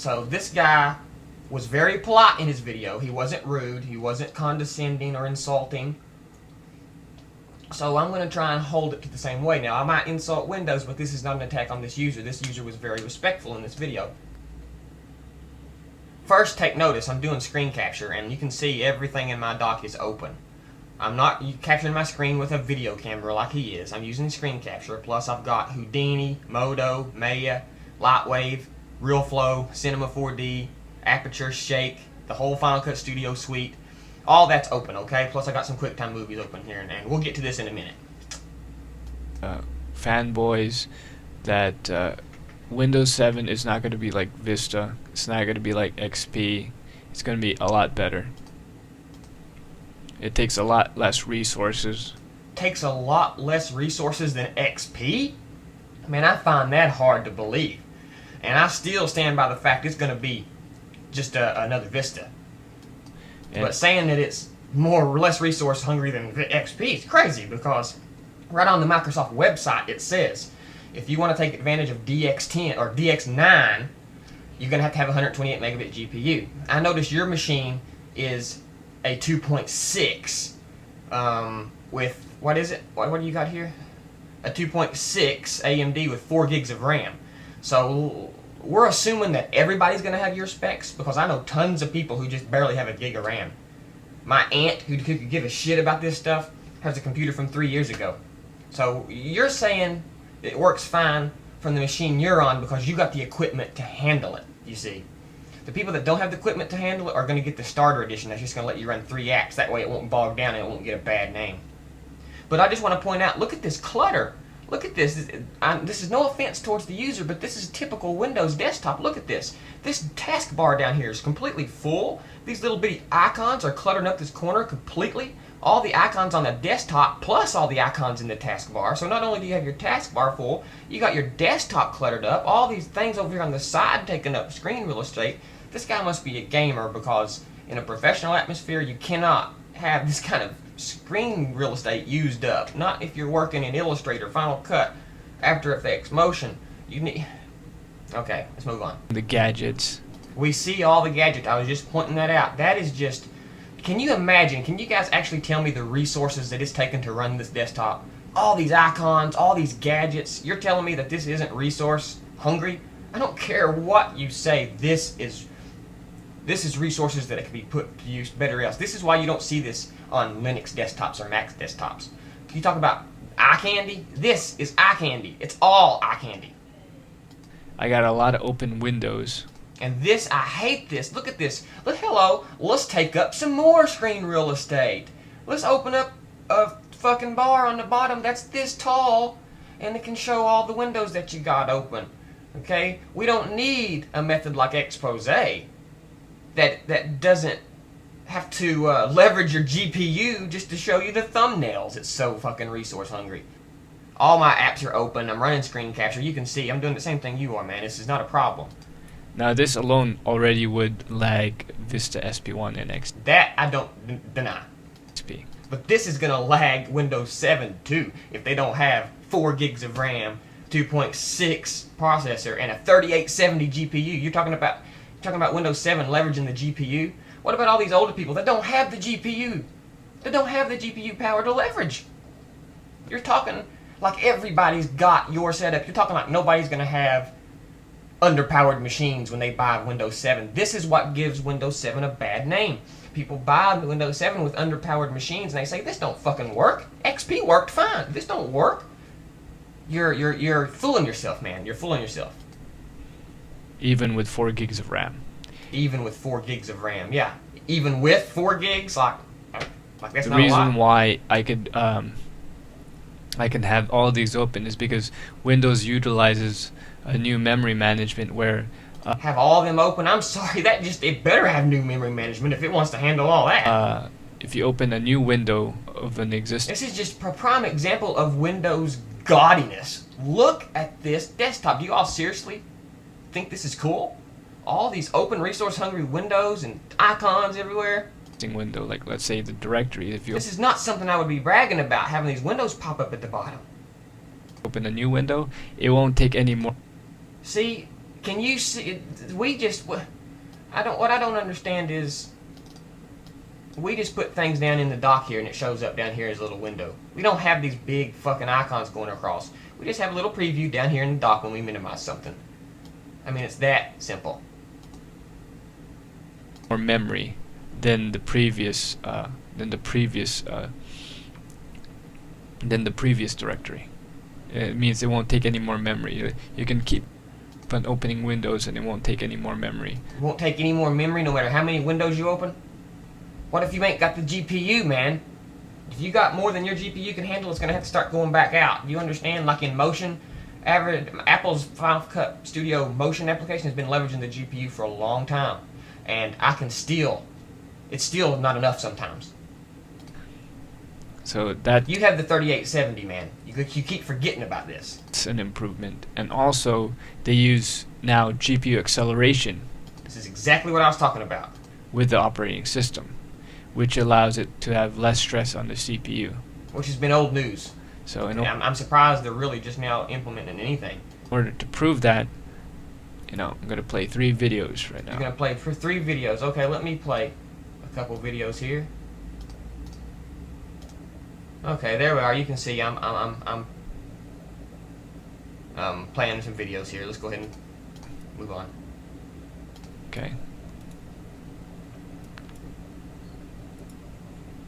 So this guy was very polite in his video. He wasn't rude. He wasn't condescending or insulting. So I'm going to try and hold it to the same way. Now, I might insult Windows, but this is not an attack on this user. This user was very respectful in this video. First, take notice, I'm doing screen capture, and you can see everything in my dock is open. I'm not capturing my screen with a video camera like he is. I'm using screen capture, plus I've got Houdini, Modo, Maya, Lightwave, RealFlow, Cinema 4D, Aperture, Shake, the whole Final Cut Studio suite. All that's open, okay? Plus I got some QuickTime movies open here, and we'll get to this in a minute. Fanboys that Windows 7 is not going to be like Vista. It's not going to be like XP. It's going to be a lot better. It takes a lot less resources. Takes a lot less resources than XP? Man, I find that hard to believe. And I still stand by the fact it's going to be just another Vista. And but saying that it's more or less resource hungry than XP is crazy, because right on the Microsoft website it says if you want to take advantage of DX10 or DX9, you're going to have 128 megabit GPU. I notice your machine is a 2.6 with, what is it? What do you got here? A 2.6 AMD with 4 gigs of RAM. So we're assuming that everybody's going to have your specs, because I know tons of people who just barely have a gig of RAM. My aunt, who could give a shit about this stuff, has a computer from 3 years ago. So you're saying it works fine from the machine you're on because you got the equipment to handle it, you see. The people that don't have the equipment to handle it are going to get the starter edition that's just going to let you run 3 apps. That way it won't bog down and it won't get a bad name. But I just want to point out, look at this clutter. Look at this. This is no offense towards the user, but this is a typical Windows desktop. Look at this. This taskbar down here is completely full. These little bitty icons are cluttering up this corner completely. All the icons on the desktop plus all the icons in the taskbar. So not only do you have your taskbar full, you got your desktop cluttered up. All these things over here on the side taking up screen real estate. This guy must be a gamer, because in a professional atmosphere you cannot have this kind of screen real estate used up. Not if you're working in Illustrator, Final Cut, After Effects, Motion. You need. Okay, let's move on. The gadgets. We see all the gadgets. I was just pointing that out. That is just. Can you imagine? Can you guys actually tell me the resources that it's taken to run this desktop? All these icons, all these gadgets. You're telling me that this isn't resource hungry? I don't care what you say. This is resources that it can be put to use better else. This is why you don't see this on Linux desktops or Mac desktops. You talk about eye candy? This is eye candy. It's all eye candy. I got a lot of open windows. And this, I hate this. Look at this. Look, hello. Let's take up some more screen real estate. Let's open up a fucking bar on the bottom that's this tall, and it can show all the windows that you got open. Okay? We don't need a method like expose that doesn't have to leverage your GPU just to show you the thumbnails. It's so fucking resource hungry. All my apps are open. I'm running screen capture. You can see I'm doing the same thing you are, man. This is not a problem. Now this alone already would lag Vista SP1 and XP. That I don't deny. But this is going to lag Windows 7 too if they don't have 4 gigs of RAM, 2.6 processor, and a 3870 GPU. You're talking about Windows 7 leveraging the GPU. What about all these older people that don't have the GPU? That don't have the GPU power to leverage. You're talking like everybody's got your setup. You're talking like nobody's going to have underpowered machines when they buy Windows 7. This is what gives Windows 7 a bad name. People buy Windows 7 with underpowered machines and they say, this don't fucking work. XP worked fine. This don't work. You're fooling yourself, man. You're fooling yourself. Even with 4 gigs of RAM. Even with 4 gigs of RAM, yeah. Even with 4 gigs, like that's the not a lot. The reason why I can have all these open is because Windows utilizes a new memory management where have all of them open. I'm sorry, it better have new memory management if it wants to handle all that. If you open a new window of an existing, this is just a prime example of Windows gaudiness. Look at this desktop. Do you all seriously think this is cool? All these open resource hungry windows and icons everywhere. Window, like let's say the directory. If you this is not something I would be bragging about, having these windows pop up at the bottom. Open a new window, it won't take any more. See, Can you see? We just, what I don't understand is, we just put things down in the dock here and it shows up down here as a little window. We don't have these big fucking icons going across. We just have a little preview down here in the dock when we minimize something. I mean, it's that simple. More memory than the previous directory. It means it won't take any more memory. You can keep on opening windows and it won't take any more memory. It won't take any more memory no matter how many windows you open? What if you ain't got the GPU, man? If you got more than your GPU can handle, it's going to have to start going back out. You understand? Like in motion, Apple's Final Cut Studio motion application has been leveraging the GPU for a long time. And I can still, it's still not enough sometimes. So that... You have the 3870, man. You keep forgetting about this. It's an improvement. And also, they use now GPU acceleration. This is exactly what I was talking about. With the operating system, which allows it to have less stress on the CPU. Which has been old news. So I'm surprised they're really just now implementing anything. In order to prove that, I'm going to play 3 videos right now. You're going to play for 3 videos. Okay, let me play a couple videos here. Okay, there we are. You can see I'm playing some videos here. Let's go ahead and move on. Okay.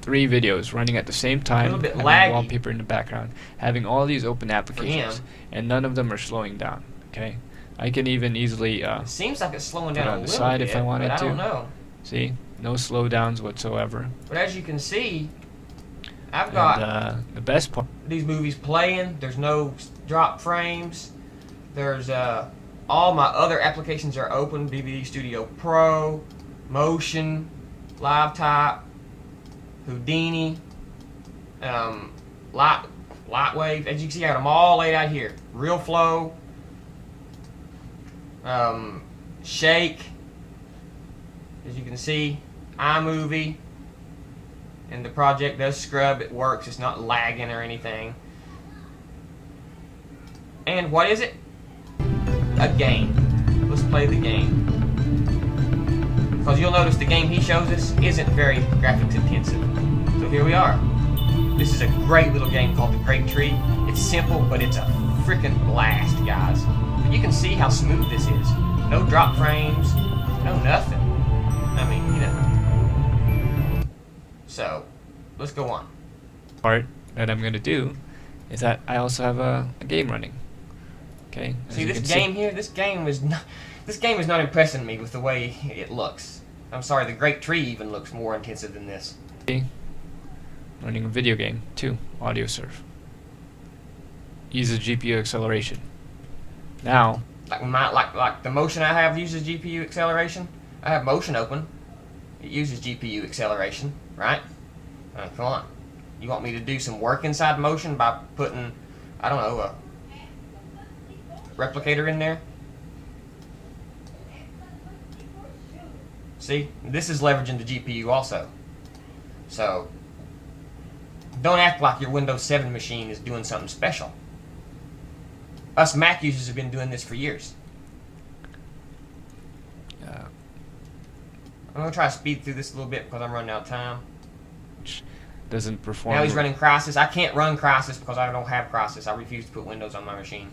3 videos running at the same time, a little bit having laggy. wallpaper in the background, having all these open applications, and none of them are slowing down. Okay, I can even easily it seems like it's slowing put down it a on the little side bit, if I wanted but to. I don't know. See, no slowdowns whatsoever. But as you can see, I've got the best part. These movies playing. There's no drop frames. There's all my other applications are open. DVD Studio Pro, Motion, LiveType, Houdini, Lightwave. As you can see, I got them all laid out here. RealFlow, Shake. As you can see, iMovie. And the project does scrub, it works, it's not lagging or anything. And what is it? A game. Let's play the game. Because you'll notice the game he shows us isn't very graphics intensive. So here we are. This is a great little game called The Great Tree. It's simple, but it's a freaking blast, guys. But you can see how smooth this is. No drop frames, no nothing. I mean, So, let's go on. Part that I'm going to do is that I also have a game running. Okay. See this game here. This game is not impressing me with the way it looks. I'm sorry. The Great Tree even looks more intensive than this. Running a video game too. Audio surf. Uses GPU acceleration. Now. Like the motion I have uses GPU acceleration. I have motion open. It uses GPU acceleration, right? Come on. You want me to do some work inside motion by putting, I don't know, a replicator in there? See? This is leveraging the GPU also. So, don't act like your Windows 7 machine is doing something special. Us Mac users have been doing this for years. I'm going to try to speed through this a little bit because I'm running out of time. Doesn't perform. Now he's running Crisis. I can't run Crisis because I don't have Crisis. I refuse to put Windows on my machine.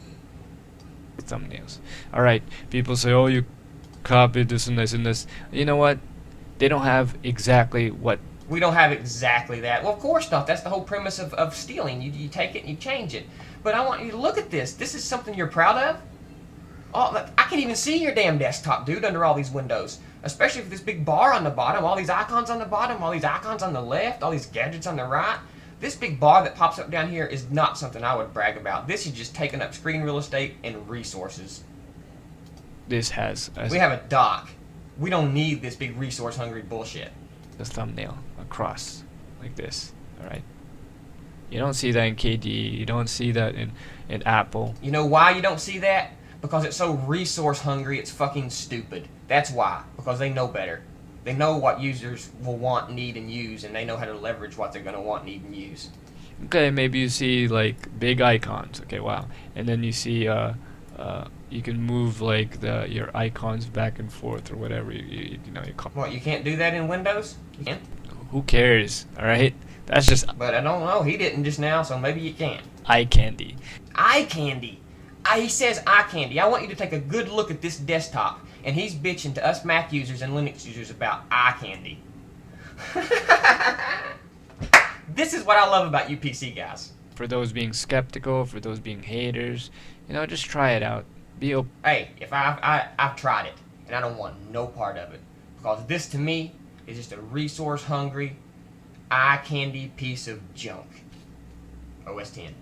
Thumbnails. Alright, people say, oh, you copied this and this and this. You know what? They don't have exactly what... We don't have exactly that. Well, of course not. That's the whole premise of stealing. You take it and you change it. But I want you to look at this. This is something you're proud of? Oh, I can't even see your damn desktop, dude, under all these windows. Especially with this big bar on the bottom, all these icons on the bottom, all these icons on the left, all these gadgets on the right. This big bar that pops up down here is not something I would brag about. This is just taking up screen real estate and resources. This has... We have a dock. We don't need this big resource-hungry bullshit. The thumbnail across like this, alright? You don't see that in KDE. You don't see that in Apple. You know why you don't see that? Because it's so resource-hungry, it's fucking stupid. That's why. Because they know better. They know what users will want, need, and use, and they know how to leverage what they're going to want, need, and use. Okay, maybe you see like big icons. Okay, wow. And then you see You can move like your icons back and forth or whatever you know you call. What, you can't do that in Windows? You can. Who cares? All right, that's just But I don't know. He didn't just now, so maybe you can. eye candy. Eye candy. He says eye candy. I want you to take a good look at this desktop. And he's bitching to us Mac users and Linux users about eye candy. This is what I love about you PC guys. For those being skeptical, for those being haters, you know, just try it out. Be open. Hey, if I've tried it, and I don't want no part of it. Because this to me is just a resource hungry, eye candy piece of junk. OS 10.